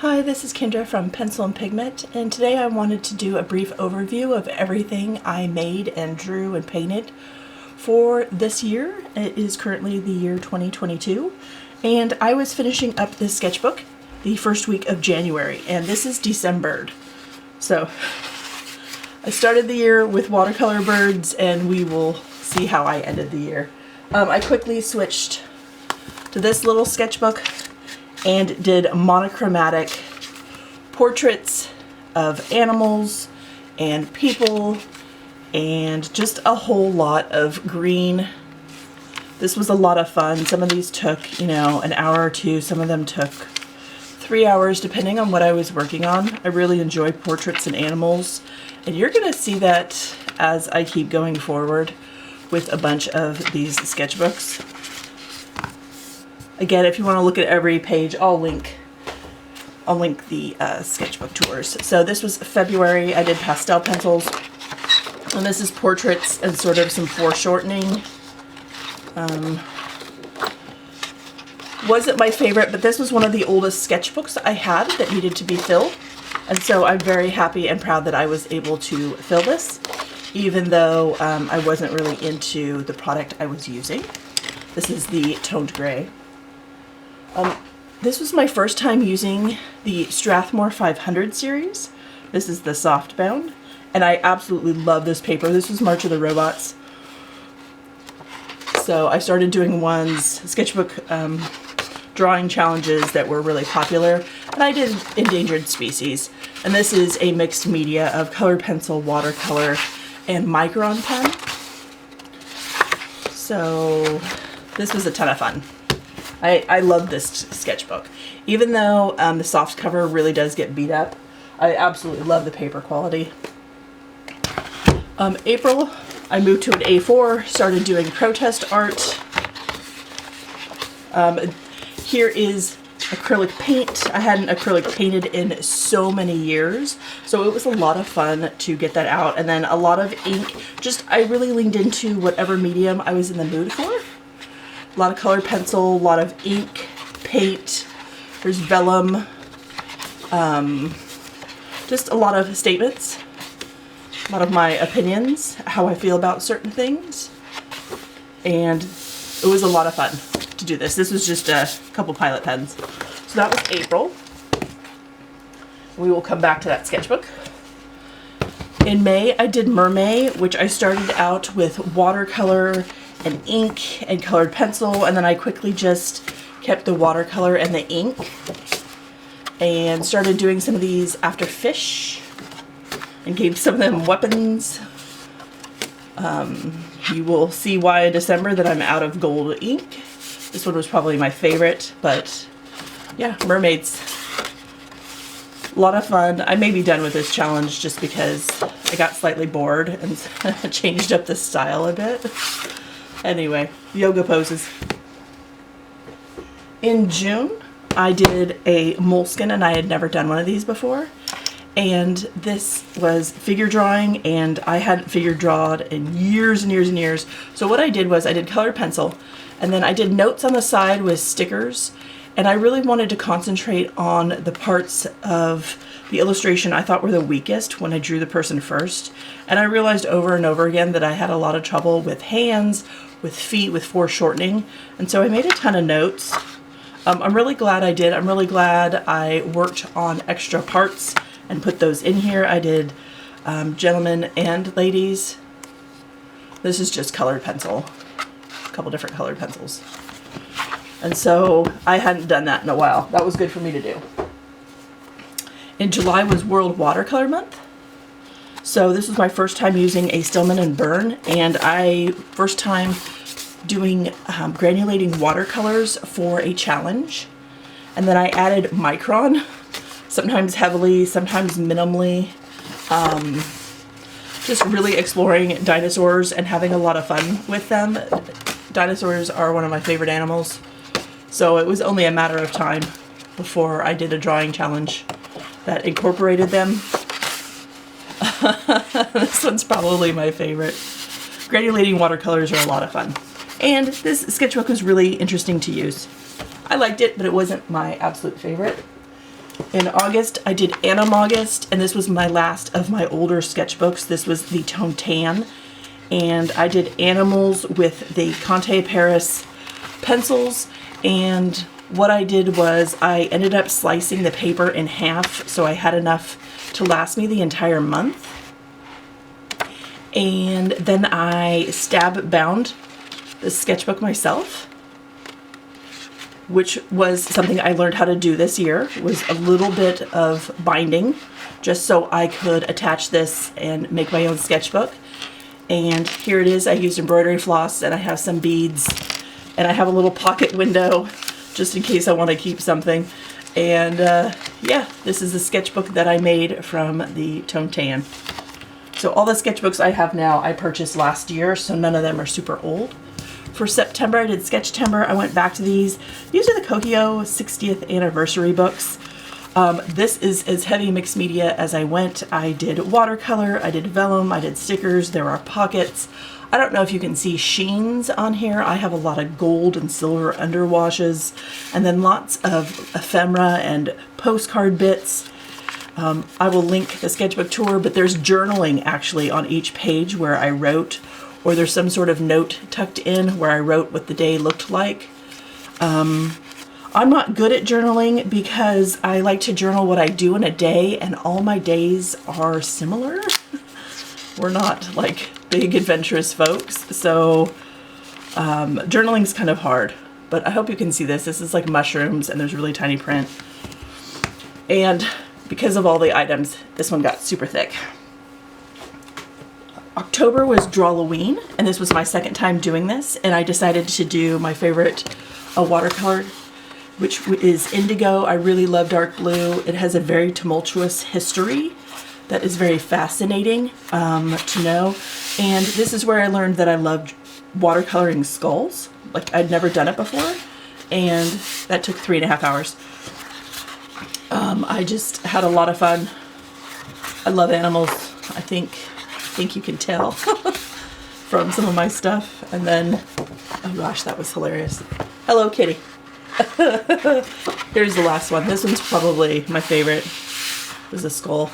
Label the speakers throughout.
Speaker 1: Hi, this is Kendra from Pencil and Pigment, and today I wanted to do a brief overview of everything I made and drew and painted for this year. It is currently the year 2022, and I was finishing up this sketchbook the first week of January, and this is December. So I started the year with watercolor birds, and we will see how I ended the year. I quickly switched to this little sketchbook and did monochromatic portraits of animals and people and just a whole lot of green. This was a lot of fun. Some of these took, an hour or two. Some of them took 3 hours depending on what I was working on. I really enjoy portraits and animals, and you're gonna see that as I keep going forward with a bunch of these sketchbooks. Again, if you want to look at every page, I'll link the sketchbook tours. So this was February. I did pastel pencils, and this is portraits and sort of some foreshortening. Wasn't my favorite, but this was one of the oldest sketchbooks I had that needed to be filled, and so I'm very happy and proud that I was able to fill this, even though I wasn't really into the product I was using. This is the toned gray. This was my first time using the Strathmore 500 series. This is the softbound, and I absolutely love this paper. This was March of the Robots. So I started doing sketchbook drawing challenges that were really popular, and I did endangered species. And this is a mixed media of colored pencil, watercolor, and micron pen. So this was a ton of fun. I love this sketchbook. Even though the soft cover really does get beat up, I absolutely love the paper quality. April, I moved to an A4, started doing protest art. Here is acrylic paint. I hadn't acrylic painted in so many years, so it was a lot of fun to get that out. And then a lot of ink. I really leaned into whatever medium I was in the mood for. A lot of colored pencil, a lot of ink, paint, there's vellum, just a lot of statements, a lot of my opinions, how I feel about certain things, and it was a lot of fun to do this. This was just a couple pilot pens. So that was April. We will come back to that sketchbook. In May, I did Mermaid, which I started out with watercolor and ink and colored pencil, and then I quickly just kept the watercolor and the ink and started doing some of these after fish and gave some of them weapons. You will see why in December that I'm out of gold ink. This one was probably my favorite, but yeah, mermaids. A lot of fun. I may be done with this challenge just because I got slightly bored and changed up the style a bit. Anyway, yoga poses. In June, I did a moleskin, and I had never done one of these before. And this was figure drawing, and I hadn't figure drawn in years and years and years. So what I did was I did colored pencil, and then I did notes on the side with stickers. And I really wanted to concentrate on the parts of the illustration I thought were the weakest when I drew the person first. And I realized over and over again that I had a lot of trouble with hands, with feet, with foreshortening, and so I made a ton of notes. I'm really glad I did. I'm really glad I worked on extra parts and put those in here. I did gentlemen and ladies. This is just colored pencil, a couple different colored pencils. And so I hadn't done that in a while. That was good for me to do. In July was World Watercolor Month. So this was my first time using a Stillman and Burn, and first time doing granulating watercolors for a challenge. And then I added micron, sometimes heavily, sometimes minimally. Just really exploring dinosaurs and having a lot of fun with them. Dinosaurs are one of my favorite animals, so it was only a matter of time before I did a drawing challenge that incorporated them. This one's probably my favorite. Granulating watercolors are a lot of fun. And this sketchbook was really interesting to use. I liked it, but it wasn't my absolute favorite. In August, I did Anam August, and this was my last of my older sketchbooks. This was the Tone Tan, and I did animals with the Conte Paris pencils, and what I did was I ended up slicing the paper in half so I had enough to last me the entire month. And then I stab bound the sketchbook myself, which was something I learned how to do this year, was a little bit of binding just so I could attach this and make my own sketchbook. And here it is. I used embroidery floss, and I have some beads, and I have a little pocket window just in case I want to keep something. And yeah, this is the sketchbook that I made from the Tone Tan. So all the sketchbooks I have now I purchased last year, so none of them are super old. For September, I did Sketchtember. I went back to these. These are the Kokio 60th anniversary books. This is as heavy mixed media as I went. I did watercolor, I did vellum, I did stickers, there are pockets. I don't know if you can see sheens on here. I have a lot of gold and silver underwashes, and then lots of ephemera and postcard bits. I will link the sketchbook tour, but there's journaling actually on each page where I wrote, or there's some sort of note tucked in where I wrote what the day looked like. I'm not good at journaling because I like to journal what I do in a day, and all my days are similar. We're not like big adventurous folks, so journaling's kind of hard. But I hope you can see this. This is like mushrooms, and there's really tiny print. And because of all the items, this one got super thick. October was Drawloween, and this was my second time doing this, and I decided to do my favorite watercolor, which is indigo. I really love dark blue. It has a very tumultuous history that is very fascinating to know. And this is where I learned that I loved watercoloring skulls. Like, I'd never done it before, and that took 3.5 hours. I just had a lot of fun. I love animals. I think you can tell from some of my stuff. And then, oh gosh, that was hilarious. Hello, kitty. Here's the last one. This one's probably my favorite. It was a skull.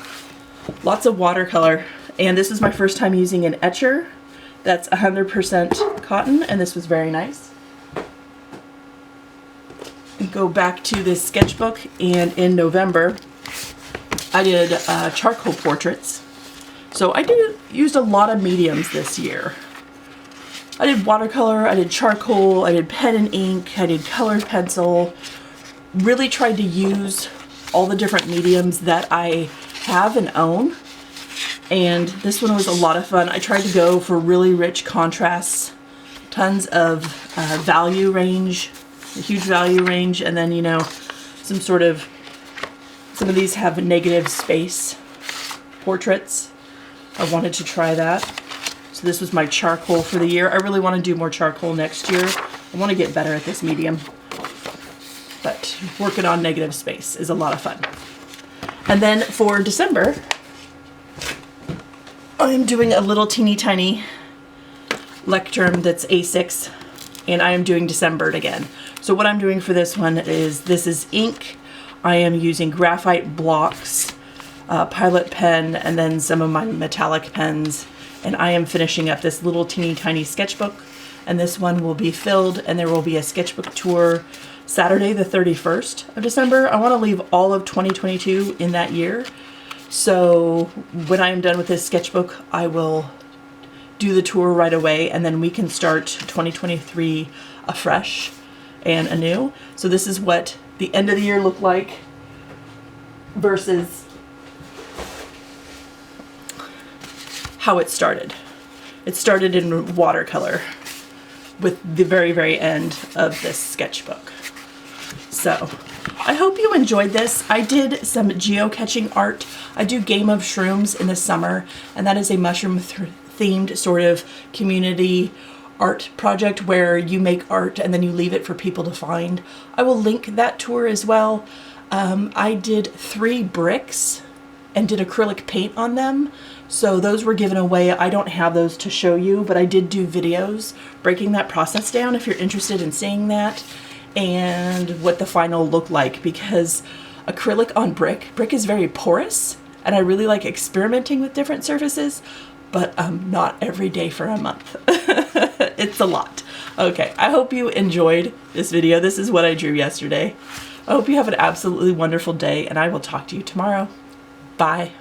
Speaker 1: Lots of watercolor. And this is my first time using an etcher that's 100% cotton, and this was very nice. Go back to this sketchbook, and in November I did charcoal portraits. So I used a lot of mediums this year. I did watercolor, I did charcoal, I did pen and ink, I did colored pencil. Really tried to use all the different mediums that I have and own. And this one was a lot of fun. I tried to go for really rich contrasts, tons of value range, a huge value range, and then, you know, some of these have negative space portraits. I wanted to try that. So this was my charcoal for the year. I really want to do more charcoal next year. I want to get better at this medium. But working on negative space is a lot of fun. And then for December, I am doing a little teeny tiny lectern that's A6, and I am doing Decembered again. So what I'm doing for this one is, this is ink. I am using graphite blocks, Pilot pen, and then some of my metallic pens. And I am finishing up this little teeny tiny sketchbook. And this one will be filled, and there will be a sketchbook tour Saturday the 31st of December. I want to leave all of 2022 in that year. So when I am done with this sketchbook, I will do the tour right away, and then we can start 2023 afresh and anew. So this is what the end of the year looked like versus how it started. It started in watercolor with the very, very end of this sketchbook. So I hope you enjoyed this. I did some geocaching art. I do Game of Shrooms in the summer, and that is a mushroom themed sort of community art project where you make art and then you leave it for people to find. I will link that tour as well. I did 3 bricks and did acrylic paint on them. So those were given away. I don't have those to show you, but I did do videos breaking that process down if you're interested in seeing that and what the final looked like, because acrylic on brick. Brick is very porous, and I really like experimenting with different surfaces, but not every day for a month. It's a lot. Okay, I hope you enjoyed this video. This is what I drew yesterday. I hope you have an absolutely wonderful day, and I will talk to you tomorrow. Bye.